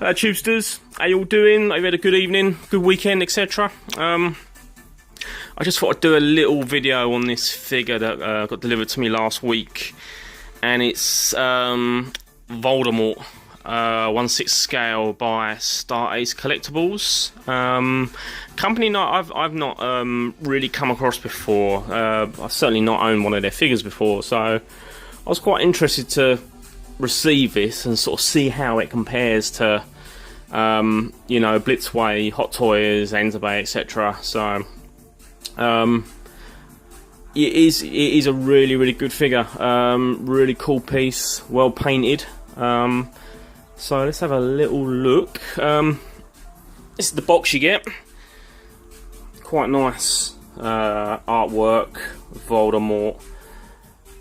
Tubesters, how you all doing? Have you had a good evening, good weekend, etc.? I just thought I'd do a little video on this figure that got delivered to me last week, and it's Voldemort, 1/6 scale by Star Ace Collectibles. Company I've not really come across before. I've certainly not owned one of their figures before, so I was quite interested to receive this and sort of see how it compares to you know, Blitzway, Hot Toys, Anzabe, etc. So it is a really good figure, really cool piece, well painted. So let's have a little look. This is the box you get. Quite nice artwork, Voldemort.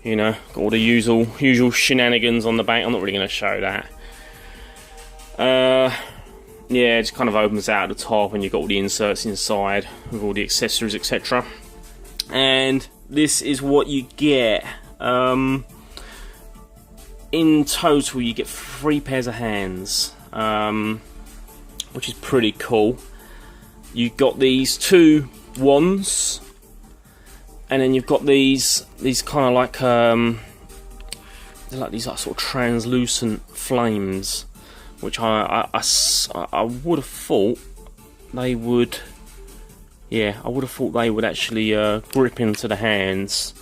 You know, got all the usual shenanigans on the back. I'm not really going to show that. Yeah, it just kind of opens out at the top, and you've got all the inserts inside with all the accessories, etc. And this is what you get. In total, you get 3 pairs of hands, which is pretty cool. You've got these 2 wands. And then you've got these kind of like they're like these like sort of translucent flames, which I would have thought they would. Yeah, I would have thought they would actually grip into the hands.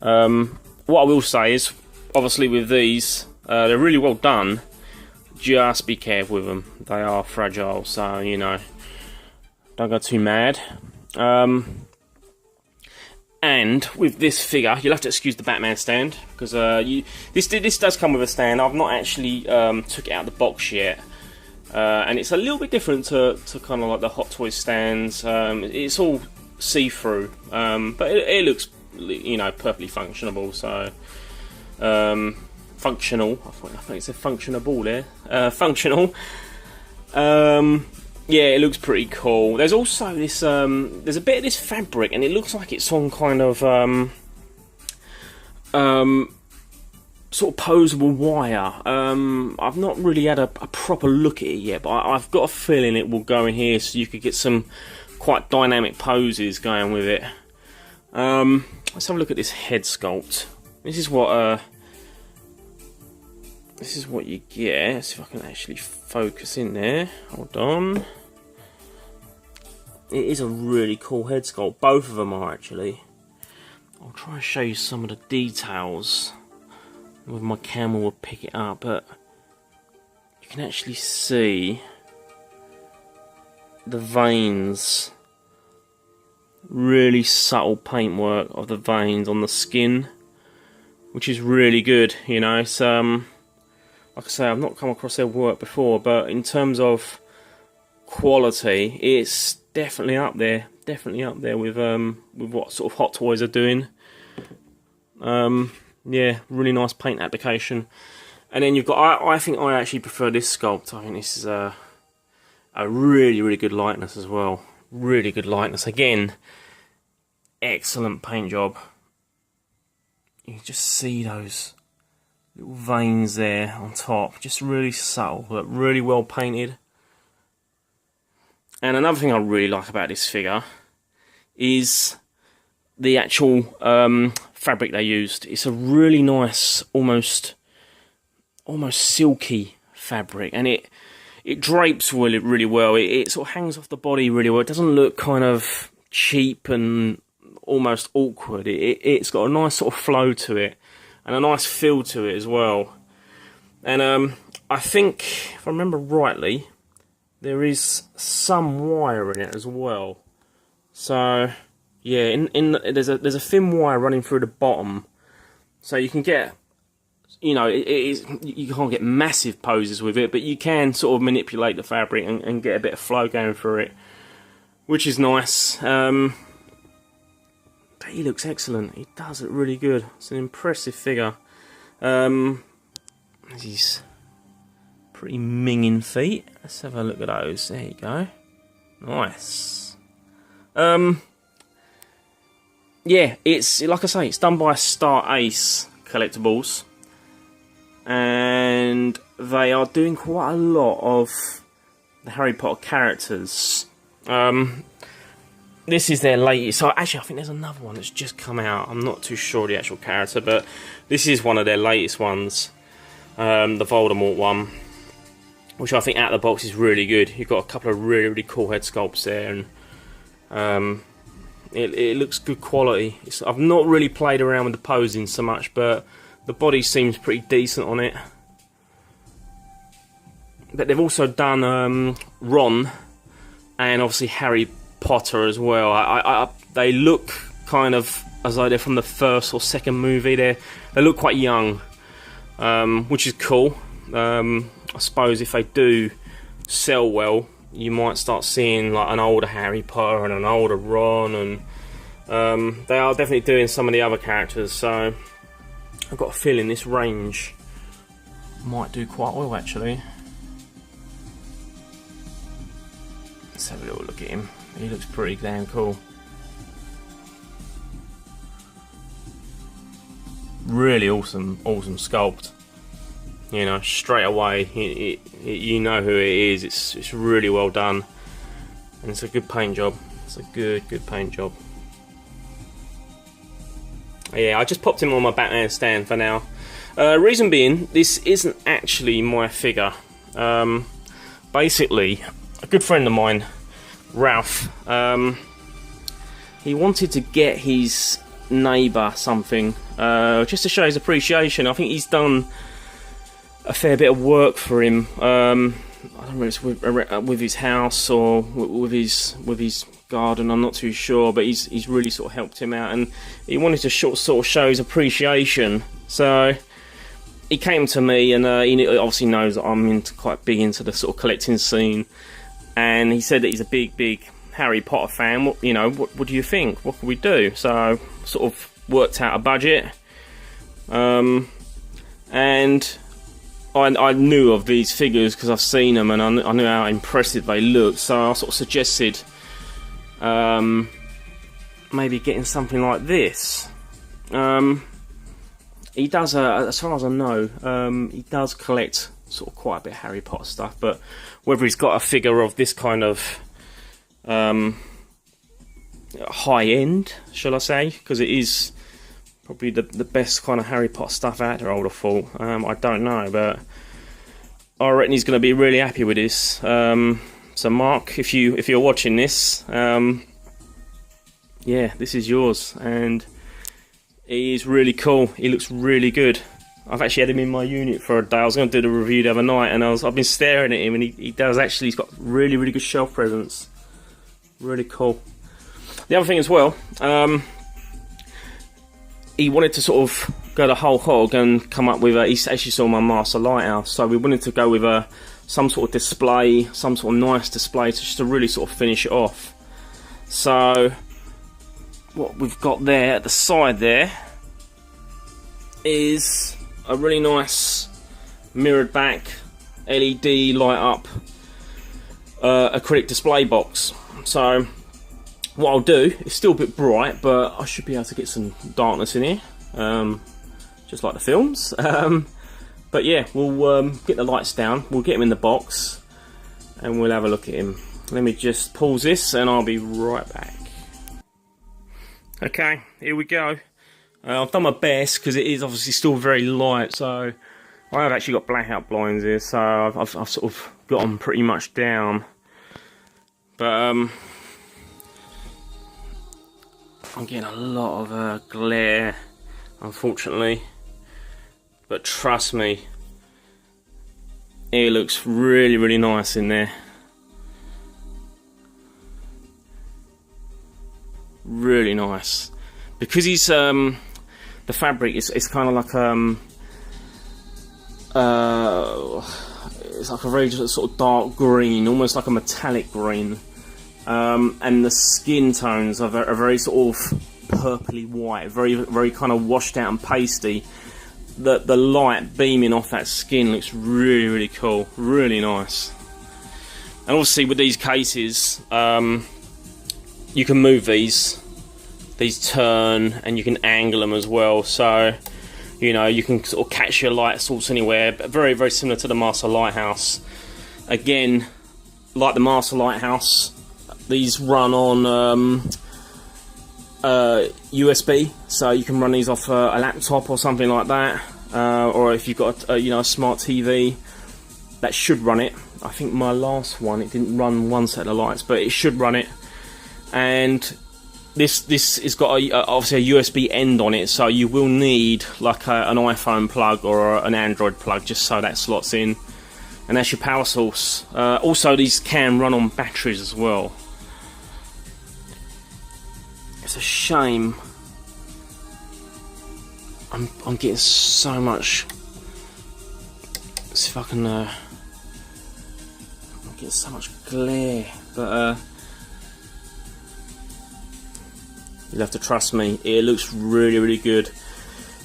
What I will say is, obviously with these, they're really well done. Just be careful with them; they are fragile, so you know, don't go too mad. And with this figure, you'll have to excuse the Batman stand, because this does come with a stand. I've not actually took it out of the box yet, and it's a little bit different to kind of like the Hot Toys stands. It's all see-through, but it looks, you know, perfectly functionable. So functional. I think it's a functionable there. Functional. Yeah, it looks pretty cool. There's also this, there's a bit of this fabric, and it looks like it's on kind of, sort of posable wire. I've not really had a proper look at it yet, but I've got a feeling it will go in here, so you could get some quite dynamic poses going with it. Let's have a look at this head sculpt. This is what you get. Let's see if I can actually focus in there. Hold on. It is a really cool head sculpt. Both of them are actually. I'll try and show you some of the details. With my camera will pick it up, but you can actually see the veins. Really subtle paintwork of the veins on the skin, which is really good. You know, it's like I say, I've not come across their work before, but in terms of quality, it's definitely up there. Definitely up there with what sort of Hot Toys are doing. Yeah, really nice paint application. And then you've got, I think I actually prefer this sculpt. I think this is a really good likeness as well. Really good likeness. Again, excellent paint job. You can just see those little veins there on top, just really subtle, but really well painted. And another thing I really like about this figure is the actual fabric they used. It's a really nice, almost silky fabric, and it drapes really well. It sort of hangs off the body really well. It doesn't look kind of cheap and almost awkward. It's got a nice sort of flow to it, and a nice feel to it as well. And I think, if I remember rightly, there is some wire in it as well. So yeah, there's a thin wire running through the bottom, so you can get, you know, you can't get massive poses with it, but you can sort of manipulate the fabric and get a bit of flow going through it, which is nice. But he looks excellent. He does it really good. It's an impressive figure. These pretty minging feet. Let's have a look at those. There you go. Nice. Yeah, it's, like I say, it's done by Star Ace Collectibles. and they are doing quite a lot of the Harry Potter characters. This is their latest. So actually, I think there's another one that's just come out. I'm not too sure the actual character, but this is one of their latest ones, the Voldemort one, which I think out of the box is really good. You've got a couple of really cool head sculpts there, and it looks good quality. I've not really played around with the posing so much, but the body seems pretty decent on it. But they've also done Ron and obviously Harry Potter as well. They look kind of as though they're from the first or second movie. They look quite young, which is cool. I suppose if they do sell well, you might start seeing like an older Harry Potter and an older Ron, and they are definitely doing some of the other characters. So I've got a feeling this range might do quite well actually. Let's have a little look at him. He looks pretty damn cool. Really awesome sculpt. You know, straight away, you know who it is. It's really well done, and it's a good paint job. It's a good paint job. Yeah, I just popped him on my Batman stand for now. Reason being, this isn't actually my figure. Basically, a good friend of mine, Ralph, he wanted to get his neighbour something, just to show his appreciation. I think he's done a fair bit of work for him. I don't know if it's with his house or with his garden. I'm not too sure, but he's really sort of helped him out, and he wanted to sort of show his appreciation. So he came to me, and he obviously knows that I'm quite big into the sort of collecting scene. And he said that he's a big Harry Potter fan. What do you think? What can we do? So sort of worked out a budget, and I knew of these figures because I've seen them, and I knew how impressive they looked. So I sort of suggested maybe getting something like this. He does, as far as I know, he does collect sort of quite a bit of Harry Potter stuff, but whether he's got a figure of this kind of high end, shall I say, because it is probably the best kind of Harry Potter stuff out there, I would have thought. I don't know, but I reckon he's going to be really happy with this. So Mark, if you're watching this, yeah, this is yours, and he is really cool. He looks really good. I've actually had him in my unit for a day. I was going to do the review the other night, and I've been staring at him, and he does actually. He's got really good shelf presence. Really cool. The other thing as well, he wanted to sort of go the whole hog and come up with he actually saw my Master Lighthouse, so we wanted to go with some sort of display, some sort of nice display just to really sort of finish it off. So what we've got there at the side there is a really nice mirrored back LED light up acrylic display box. So what I'll do, it's still a bit bright, but I should be able to get some darkness in here, just like the films. But yeah, we'll get the lights down, we'll get him in the box, and we'll have a look at him. Let me just pause this and I'll be right back. Okay, here we go. I've done my best because it is obviously still very light, so I have actually got blackout blinds here, so I've sort of got them pretty much down. But I'm getting a lot of glare, unfortunately. But trust me, it looks really nice in there. Really nice. Because he's the fabric is kind of like it's like a very sort of dark green, almost like a metallic green, and the skin tones are very sort of purpley white, very kind of washed out and pasty. The light beaming off that skin looks really cool, really nice. And obviously with these cases, you can move these turn, and you can angle them as well, so You know, you can sort of catch your light source anywhere, but very, very similar to the Master Lighthouse. Again, like the Master Lighthouse, these run on USB, so you can run these off a laptop or something like that, or if you've got a, you know, a smart TV, that should run it. I think my last one, it didn't run one set of lights, but it should run it. And this has got obviously a USB end on it, so you will need like an iPhone plug or an Android plug, just so that slots in, and that's your power source. Also, these can run on batteries as well. It's a shame I'm getting so much. Let's see if I can. I'm getting so much glare, but you'll have to trust me. It looks really, really good.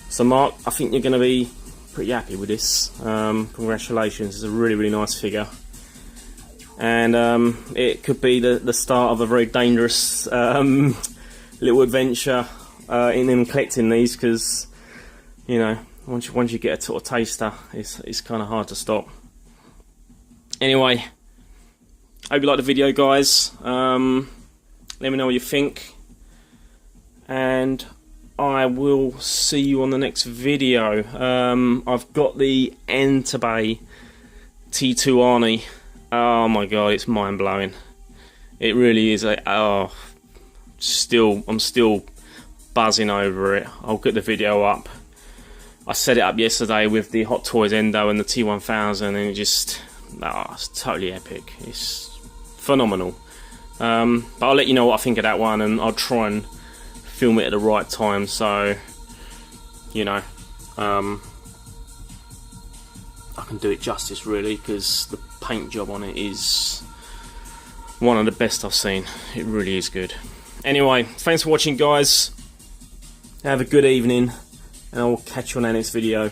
So, Mark, I think you're going to be pretty happy with this. Congratulations! It's a really, really nice figure, and it could be the start of a very dangerous little adventure in collecting these, because, you know, once you get a sort of taster, it's kind of hard to stop. Anyway, hope you like the video, guys. Let me know what you think, and I will see you on the next video. I've got the Entebbe T2 Arnie. Oh my god, it's mind-blowing. It really is. I'm still buzzing over it. I'll get the video up. I set it up yesterday with the Hot Toys Endo and the T1000, and it just, it's totally epic. It's phenomenal. But I'll let you know what I think of that one, and I'll try and film it at the right time, so, you know, I can do it justice, really, because the paint job on it is one of the best I've seen. It really is good. Anyway, thanks for watching, guys. Have a good evening, and I will catch you on our next video.